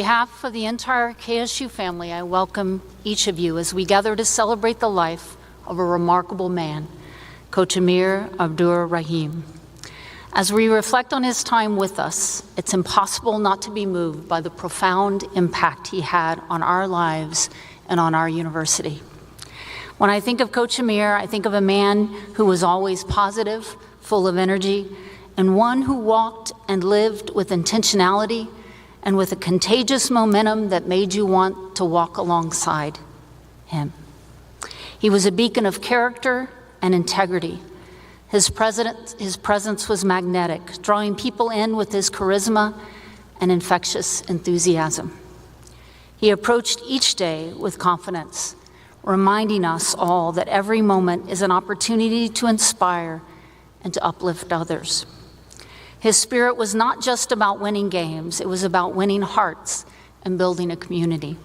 On behalf of the entire KSU family, I welcome each of you as we gather to celebrate the life of a remarkable man, Coach Amir Abdur-Rahim. As we reflect on his time with us, it's impossible not to be moved by the profound impact he had on our lives and on our university. When I think of Coach Amir, I think of a man who was always positive, full of energy, and one who walked and lived with intentionality and with a contagious momentum that made you want to walk alongside him. He was a beacon of character and integrity. His presence was magnetic, drawing people in with his charisma and infectious enthusiasm. He approached each day with confidence, reminding us all that every moment is an opportunity to inspire and to uplift others. His spirit was not just about winning games, it was about winning hearts and building a community.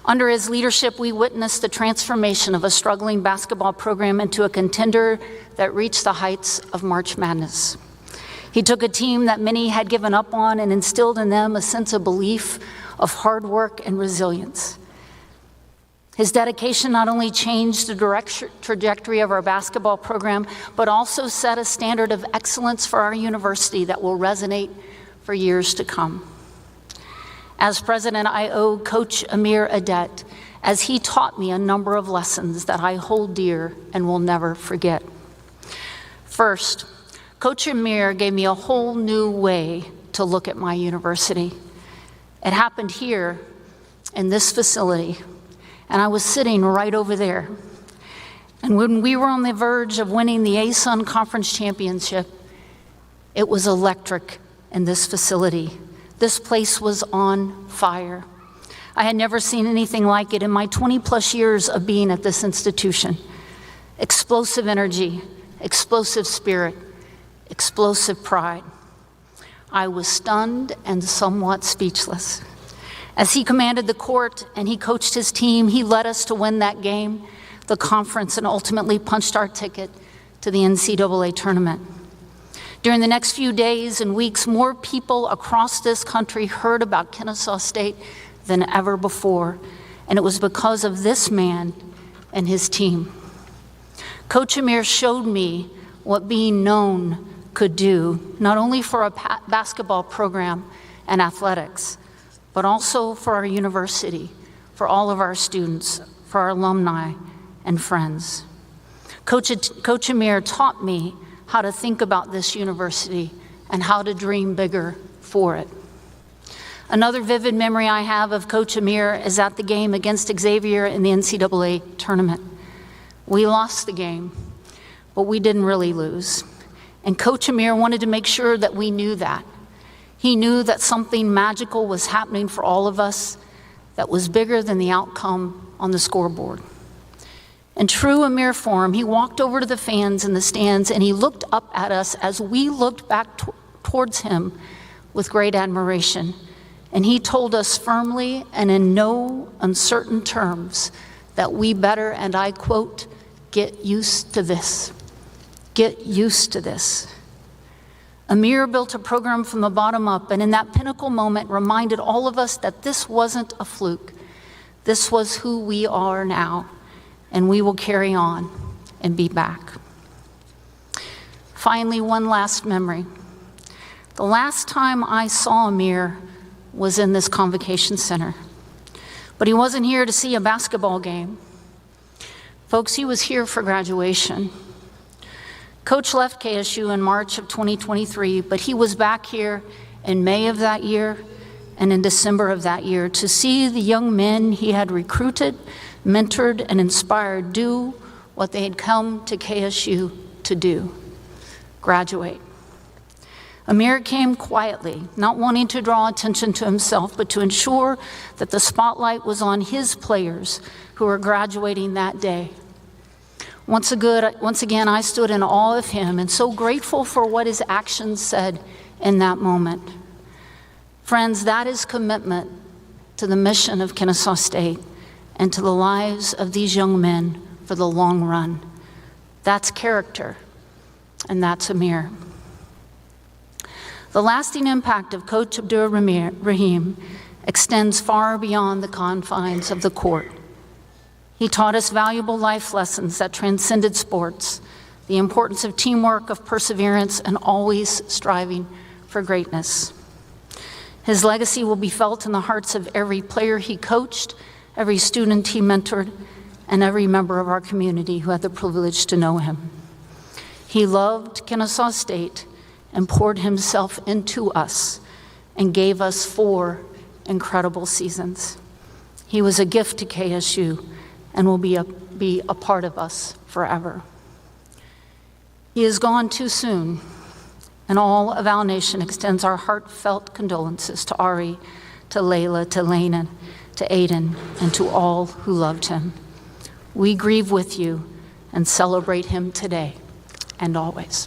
Under his leadership, we witnessed the transformation of a struggling basketball program into a contender that reached the heights of March Madness. He took a team that many had given up on and instilled in them a sense of belief, of hard work and resilience. His dedication not only changed the trajectory of our basketball program, but also set a standard of excellence for our university that will resonate for years to come. As president, I owe Coach Amir a debt, as he taught me a number of lessons that I hold dear and will never forget. First, Coach Amir gave me a whole new way to look at my university. It happened here in this facility, and I was sitting right over there. And when we were on the verge of winning the ASUN Conference Championship, it was electric in this facility. This place was on fire. I had never seen anything like it in my 20-plus years of being at this institution. Explosive energy, explosive spirit, explosive pride. I was stunned and somewhat speechless. As he commanded the court and he coached his team, he led us to win that game, the conference, and ultimately punched our ticket to the NCAA tournament. During the next few days and weeks, more people across this country heard about Kennesaw State than ever before, and it was because of this man and his team. Coach Amir showed me what being known could do, not only for a basketball program and athletics, but also for our university, for all of our students, for our alumni and friends. Coach Amir taught me how to think about this university and how to dream bigger for it. Another vivid memory I have of Coach Amir is at the game against Xavier in the NCAA tournament. We lost the game, but we didn't really lose. And Coach Amir wanted to make sure that we knew that. He knew that something magical was happening for all of us that was bigger than the outcome on the scoreboard. In true Amir form, he walked over to the fans in the stands and he looked up at us as we looked back towards him with great admiration. And he told us firmly and in no uncertain terms that we better, and I quote, "get used to this. Get used to this." Amir built a program from the bottom up, and in that pinnacle moment reminded all of us that this wasn't a fluke. This was who we are now, and we will carry on and be back. Finally, one last memory. The last time I saw Amir was in this convocation center, but he wasn't here to see a basketball game. Folks, he was here for graduation. Coach left KSU in March of 2023, but he was back here in May of that year and in December of that year to see the young men he had recruited, mentored, and inspired do what they had come to KSU to do: graduate. Amir came quietly, not wanting to draw attention to himself, but to ensure that the spotlight was on his players who were graduating that day. Once again, I stood in awe of him and so grateful for what his actions said in that moment. Friends, that is commitment to the mission of Kennesaw State and to the lives of these young men for the long run. That's character, and that's Amir. The lasting impact of Coach Abdur-Rahim extends far beyond the confines of the court. He taught us valuable life lessons that transcended sports, the importance of teamwork, of perseverance, and always striving for greatness. His legacy will be felt in the hearts of every player he coached, every student he mentored, and every member of our community who had the privilege to know him. He loved Kennesaw State and poured himself into us and gave us 4 incredible seasons. He was a gift to KSU and will be a part of us forever. He is gone too soon, and all of our nation extends our heartfelt condolences to Ari, to Layla, to Lena, to Aiden, and to all who loved him. We grieve with you and celebrate him today and always.